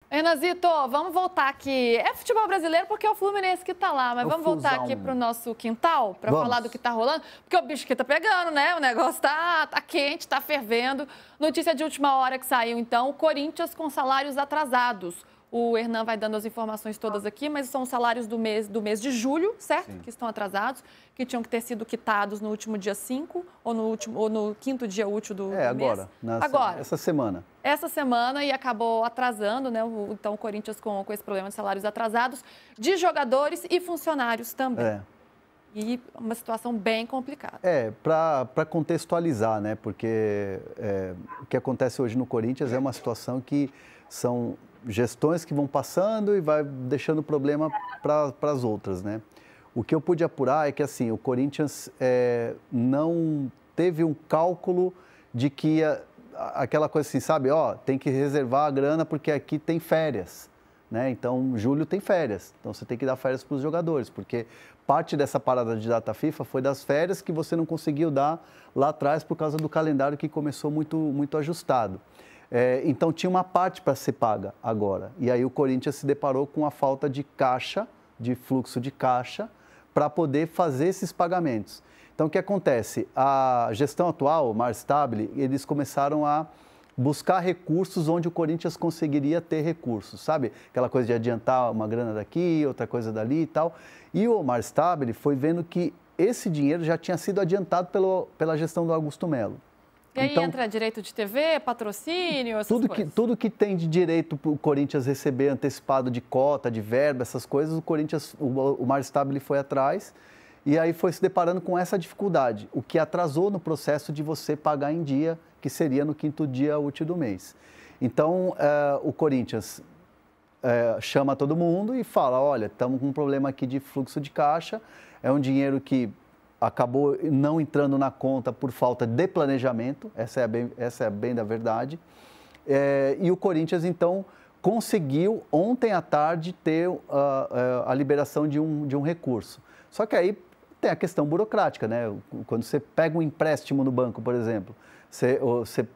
Renanzito, vamos voltar aqui. É futebol brasileiro porque é o Fluminense que tá lá, mas vamos voltar aqui pro nosso quintal para falar do que tá rolando, porque o bicho aqui tá pegando, né? O negócio tá quente, tá fervendo. Notícia de última hora que saiu, então, o Corinthians com salários atrasados. O Hernan vai dando as informações todas aqui, mas são os salários do mês de julho, certo? Sim. Que estão atrasados, que tinham que ter sido quitados no último dia 5 ou no quinto dia útil do mês. Agora. Essa semana. Essa semana e acabou atrasando, né? Então, o Corinthians com esse problema de salários atrasados de jogadores e funcionários também. E uma situação bem complicada. Para contextualizar, né? Porque o que acontece hoje no Corinthians é uma situação que são gestões que vão passando e vai deixando problema para as outras, né? O que eu pude apurar é que, assim, o Corinthians não teve um cálculo de que aquela coisa assim, sabe? Tem que reservar a grana porque aqui tem férias, né? Então, julho tem férias, então você tem que dar férias para os jogadores, porque parte dessa parada de data FIFA foi das férias que você não conseguiu dar lá atrás por causa do calendário que começou muito ajustado. Então, tinha uma parte para ser paga agora. E aí o Corinthians se deparou com a falta de caixa, de fluxo de caixa, para poder fazer esses pagamentos. Então, o que acontece? A gestão atual, o Mar Stabile, eles começaram a buscar recursos onde o Corinthians conseguiria ter recursos, sabe? Aquela coisa de adiantar uma grana daqui, outra coisa dali e tal. E o Mar Stabile foi vendo que esse dinheiro já tinha sido adiantado pela gestão do Augusto Melo. E aí entra direito de TV, patrocínio, essas coisas? Tudo que tem de direito para o Corinthians receber antecipado de cota, de verba, essas coisas, o Mar Stabile foi atrás e aí foi se deparando com essa dificuldade, o que atrasou no processo de você pagar em dia, que seria no quinto dia útil do mês. Então, o Corinthians chama todo mundo e fala, olha, estamos com um problema aqui de fluxo de caixa, é um dinheiro que acabou não entrando na conta por falta de planejamento, essa é bem da verdade. E o Corinthians, então, conseguiu ontem à tarde ter a liberação de um recurso. Só que aí tem a questão burocrática, né? Quando você pega um empréstimo no banco, por exemplo, você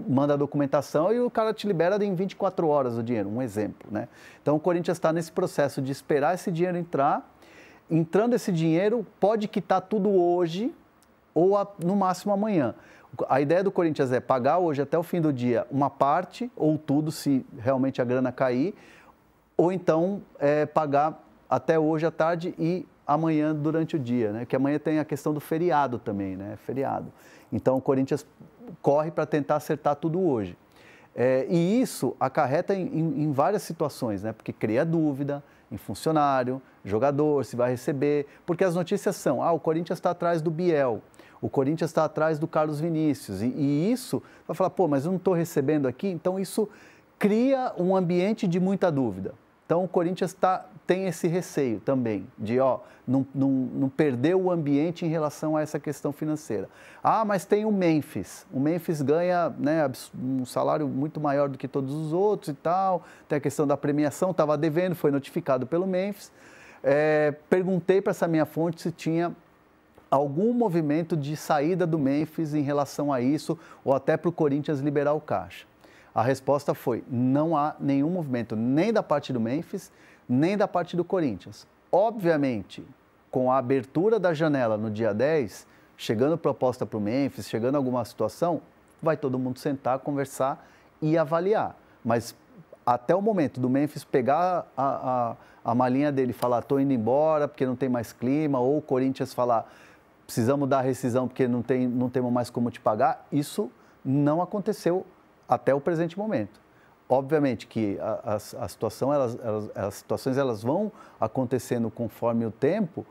manda a documentação e o cara te libera em 24 horas o dinheiro, um exemplo, né? Então, o Corinthians está nesse processo de esperar esse dinheiro entrar. Entrando esse dinheiro, pode quitar tudo hoje ou no máximo amanhã. A ideia do Corinthians é pagar hoje até o fim do dia uma parte ou tudo, se realmente a grana cair, ou então pagar até hoje à tarde e amanhã durante o dia, né? Que amanhã tem a questão do feriado também, né? Feriado. Então o Corinthians corre para tentar acertar tudo hoje. E isso acarreta em várias situações, né? Porque cria dúvida em funcionário, jogador, se vai receber, porque as notícias são, o Corinthians está atrás do Biel, o Corinthians está atrás do Carlos Vinícius, e isso, vai falar, mas eu não estou recebendo aqui, então isso cria um ambiente de muita dúvida. Então o Corinthians tem esse receio também, de não perder o ambiente em relação a essa questão financeira. Mas tem o Memphis ganha, né, um salário muito maior do que todos os outros e tal, tem a questão da premiação, estava devendo, foi notificado pelo Memphis. Perguntei para essa minha fonte se tinha algum movimento de saída do Memphis em relação a isso, ou até para o Corinthians liberar o caixa. A resposta foi, não há nenhum movimento, nem da parte do Memphis, nem da parte do Corinthians. Obviamente, com a abertura da janela no dia 10, chegando proposta para o Memphis, chegando alguma situação, vai todo mundo sentar, conversar e avaliar. Mas até o momento do Memphis pegar a malinha dele e falar, estou indo embora porque não tem mais clima, ou o Corinthians falar, precisamos dar rescisão porque não temos mais como te pagar, isso não aconteceu até o presente momento. Obviamente que as situações elas vão acontecendo conforme o tempo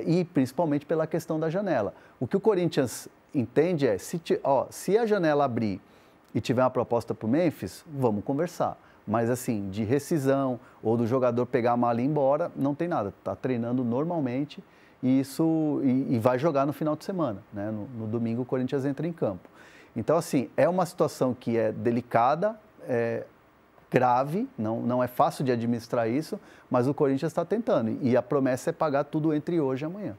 e principalmente pela questão da janela. O que o Corinthians entende é, se a janela abrir e tiver uma proposta para o Memphis, vamos conversar. Mas assim, de rescisão ou do jogador pegar a mala e ir embora, não tem nada. Está treinando normalmente e vai jogar no final de semana, né? No domingo o Corinthians entra em campo. Então, assim, é uma situação que é delicada, grave, não é fácil de administrar isso, mas o Corinthians está tentando. E a promessa é pagar tudo entre hoje e amanhã.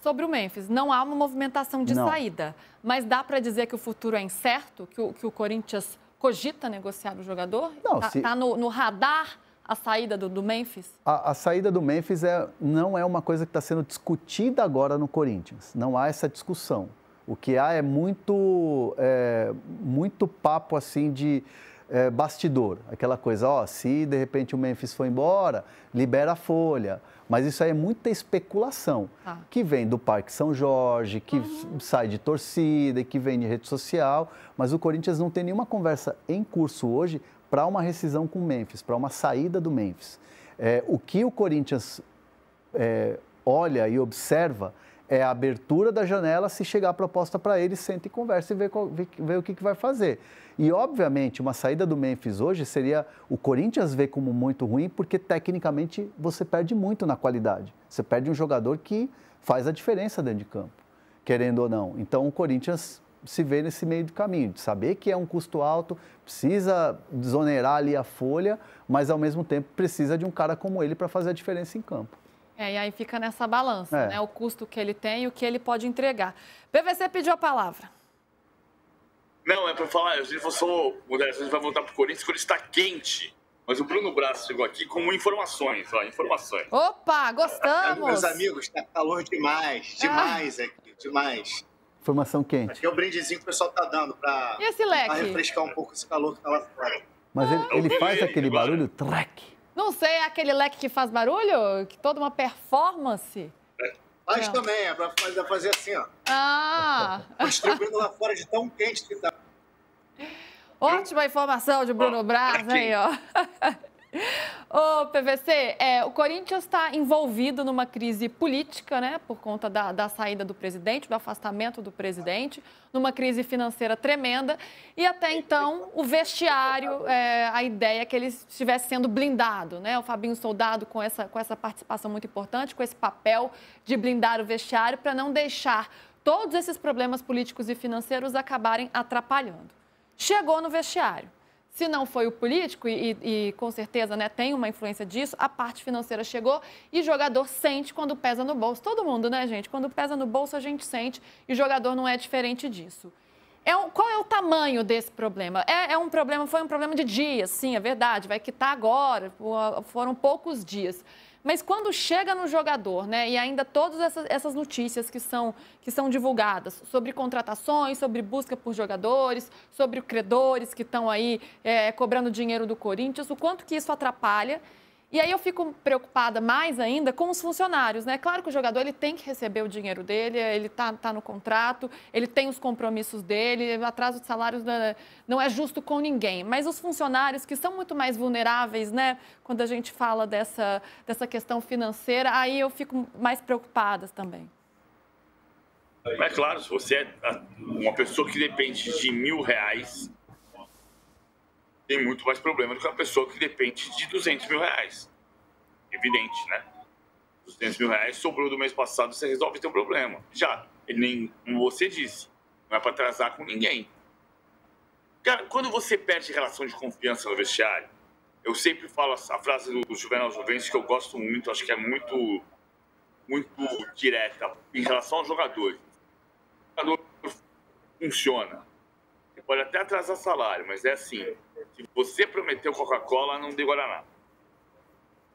Sobre o Memphis, não há uma movimentação de saída, mas dá para dizer que o futuro é incerto, que o Corinthians cogita negociar o jogador? Não, Tá no radar a saída do Memphis? A saída do Memphis não é uma coisa que está sendo discutida agora no Corinthians. Não há essa discussão. O que há é muito papo assim de bastidor. Aquela coisa, se de repente o Memphis for embora, libera a folha. Mas isso aí é muita especulação, que vem do Parque São Jorge, que sai de torcida, que vem de rede social. Mas o Corinthians não tem nenhuma conversa em curso hoje para uma rescisão com o Memphis, para uma saída do Memphis. O que o Corinthians olha e observa é a abertura da janela, se chegar a proposta para ele, senta e conversa e vê o que vai fazer. E, obviamente, uma saída do Memphis hoje seria o Corinthians vê como muito ruim, porque tecnicamente você perde muito na qualidade. Você perde um jogador que faz a diferença dentro de campo, querendo ou não. Então, o Corinthians se vê nesse meio do caminho, de saber que é um custo alto, precisa desonerar ali a folha, mas, ao mesmo tempo, precisa de um cara como ele para fazer a diferença em campo. E aí fica nessa balança, né? O custo que ele tem e o que ele pode entregar. PVC pediu a palavra. Não, é para falar, a gente vai voltar para o Corinthians está quente. Mas o Bruno Braz chegou aqui com informações. Opa, gostamos! Meus amigos, está calor demais aqui, demais. Informação quente. Aqui é o brindezinho que o pessoal está dando para refrescar um pouco esse calor que está lá fora. Mas ele faz aquele barulho, track. Não sei, é aquele leque que faz barulho? Que toda uma performance? Faz também, é pra fazer assim, ó. Tô distribuindo lá fora de tão quente que tá. Ótima informação de Bruno Braz, aí, ó. Ô, PVC, o Corinthians está envolvido numa crise política, né? Por conta da saída do presidente, do afastamento do presidente, numa crise financeira tremenda. E até então, o vestiário, a ideia é que ele estivesse sendo blindado, né? O Fabinho Soldado com essa participação muito importante, com esse papel de blindar o vestiário para não deixar todos esses problemas políticos e financeiros acabarem atrapalhando. Chegou no vestiário. Se não foi o político, e com certeza, né, tem uma influência disso, a parte financeira chegou e o jogador sente quando pesa no bolso. Todo mundo, né, gente? Quando pesa no bolso, a gente sente e o jogador não é diferente disso. Qual é o tamanho desse problema? Foi um problema de dias, sim, é verdade, vai quitar agora, foram poucos dias. Mas quando chega no jogador, né, e ainda todas essas notícias que são divulgadas sobre contratações, sobre busca por jogadores, sobre credores que estão aí cobrando dinheiro do Corinthians, o quanto que isso atrapalha. E aí eu fico preocupada mais ainda com os funcionários, né? Claro que o jogador ele tem que receber o dinheiro dele, ele tá no contrato, ele tem os compromissos dele, o atraso de salários não é justo com ninguém. Mas os funcionários que são muito mais vulneráveis, né? Quando a gente fala dessa questão financeira, aí eu fico mais preocupada também. É claro, se você é uma pessoa que depende de R$1.000, tem muito mais problema do que uma pessoa que depende de R$200.000. Evidente, né? R$200.000 sobrou do mês passado, você resolve ter um problema. Já, como você disse, não é para atrasar com ninguém. Cara, quando você perde relação de confiança no vestiário, eu sempre falo a frase do Juvenal Juvencio, que eu gosto muito, acho que é muito direta em relação aos jogadores. O jogador funciona. Você pode até atrasar salário, mas é assim. Se você prometeu Coca-Cola, não dê Guaraná.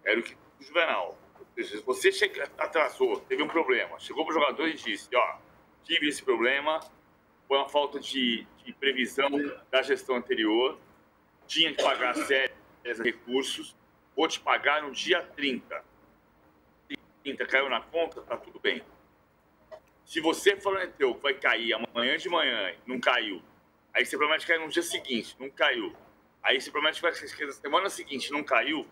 Era o que o Juvenal. Se você atrasou, teve um problema, chegou para o jogador e disse, tive esse problema, foi uma falta de previsão da gestão anterior, tinha que pagar sérios recursos, vou te pagar no dia 30. 30 caiu na conta, tá tudo bem. Se você prometeu que vai cair amanhã de manhã, não caiu, aí você promete cair no dia seguinte, não caiu. Aí você promete que vai cair na semana seguinte, não caiu,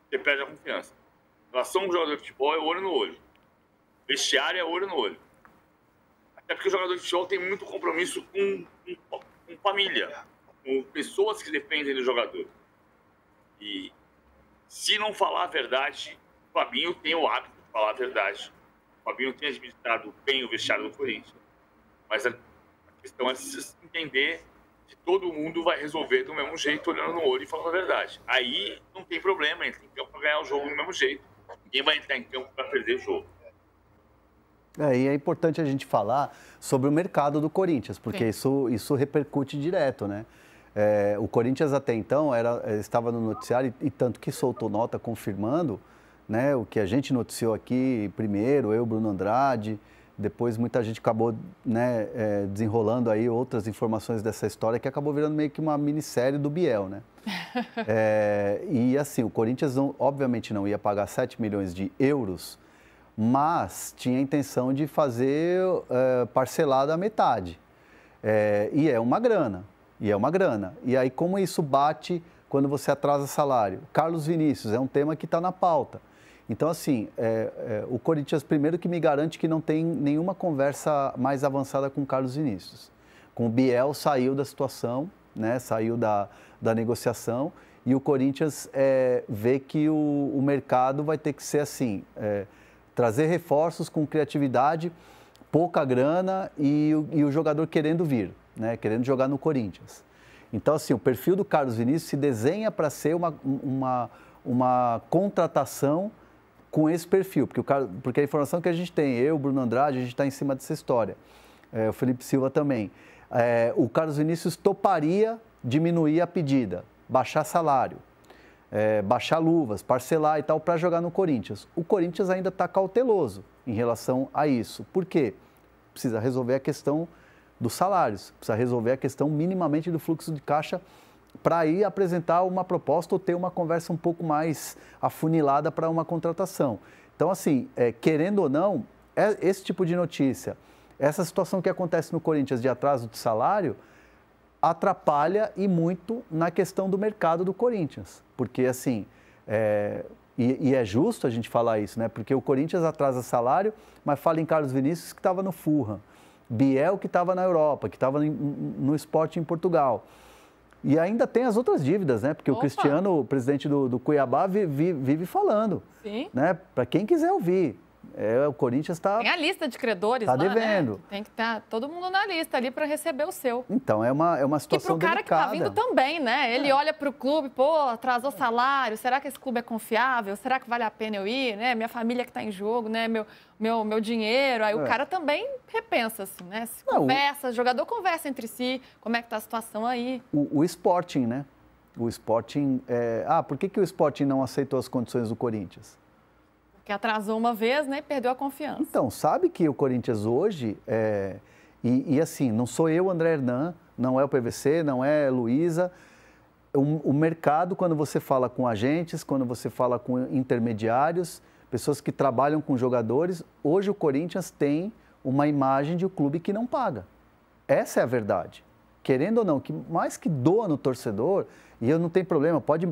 você perde a confiança. Em relação ao jogador de futebol, é olho no olho. Vestiário é olho no olho. Até porque o jogador de futebol tem muito compromisso com família, com pessoas que dependem do jogador. E se não falar a verdade, o Fabinho tem o hábito de falar a verdade. O Fabinho tem administrado bem o vestiário do Corinthians. Mas a questão é se entender que todo mundo vai resolver do mesmo jeito, olhando no olho e falando a verdade. Aí não tem problema, entra em campo para ganhar o jogo do mesmo jeito. Ninguém vai entrar em campo para perder o jogo. E é importante a gente falar sobre o mercado do Corinthians, porque isso repercute direto, né? O Corinthians até então estava no noticiário e tanto que soltou nota confirmando, né, o que a gente noticiou aqui primeiro, eu, Bruno Andrade, depois muita gente acabou, né, desenrolando aí outras informações dessa história que acabou virando meio que uma minissérie do Biel, né? E assim, o Corinthians obviamente não ia pagar 7 milhões de euros, mas tinha a intenção de fazer parcelado a metade. E é uma grana. E aí como isso bate quando você atrasa salário? Carlos Vinícius é um tema que está na pauta. Então, assim, o Corinthians, primeiro que me garante que não tem nenhuma conversa mais avançada com o Carlos Vinícius. Com o Biel saiu da situação, né, saiu da negociação, e o Corinthians vê que o mercado vai ter que ser assim, trazer reforços com criatividade, pouca grana e o jogador querendo vir, né, querendo jogar no Corinthians. Então, assim, o perfil do Carlos Vinícius se desenha para ser uma contratação com esse perfil, porque a informação que a gente tem, eu, Bruno Andrade, a gente está em cima dessa história, o Felipe Silva também, o Carlos Vinícius toparia diminuir a pedida, baixar salário, baixar luvas, parcelar e tal, para jogar no Corinthians. O Corinthians ainda está cauteloso em relação a isso. Por quê? Precisa resolver a questão dos salários, precisa resolver a questão minimamente do fluxo de caixa para ir apresentar uma proposta ou ter uma conversa um pouco mais afunilada para uma contratação. Então, assim, querendo ou não, esse tipo de notícia, essa situação que acontece no Corinthians de atraso de salário, atrapalha e muito na questão do mercado do Corinthians. Porque, assim, e é justo a gente falar isso, né? Porque o Corinthians atrasa salário, mas fala em Carlos Vinícius que estava no Fulham, Biel que estava na Europa, que estava no Sport em Portugal. E ainda tem as outras dívidas, né? Porque o Cristiano, o presidente do Cuiabá, vive falando. Sim. Né? Para quem quiser ouvir. O Corinthians está... Tem a lista de credores lá, devendo. Né? Tem que estar todo mundo na lista ali para receber o seu. Então, é uma situação delicada. E para o cara que está vindo também, né? Ele olha para o clube, atrasou salário, será que esse clube é confiável? Será que vale a pena eu ir? Né? Minha família que está em jogo, né? Meu dinheiro. Aí o cara também repensa, assim, né? O jogador conversa entre si, como é que está a situação aí. O Sporting, né? O Sporting... por que o Sporting não aceitou as condições do Corinthians? Que atrasou uma vez, né, e perdeu a confiança. Então, sabe que o Corinthians hoje, e assim, não sou eu, André Hernan, não é o PVC, não é Luísa. O mercado, quando você fala com agentes, quando você fala com intermediários, pessoas que trabalham com jogadores, hoje o Corinthians tem uma imagem de um clube que não paga. Essa é a verdade. Querendo ou não, que mais que doa no torcedor, e eu não tenho problema, pode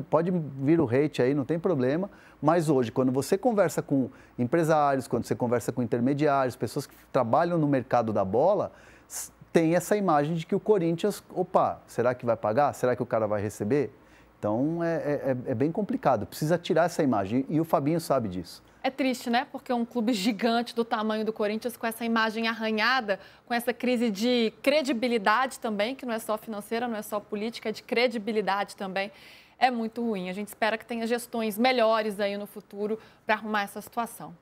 vir o hate aí, não tem problema, mas hoje, quando você conversa com empresários, quando você conversa com intermediários, pessoas que trabalham no mercado da bola, tem essa imagem de que o Corinthians, será que vai pagar? Será que o cara vai receber? Então, é bem complicado, precisa tirar essa imagem, e o Fabinho sabe disso. É triste, né? Porque um clube gigante do tamanho do Corinthians, com essa imagem arranhada, com essa crise de credibilidade também, que não é só financeira, não é só política, é de credibilidade também, é muito ruim. A gente espera que tenha gestões melhores aí no futuro para arrumar essa situação.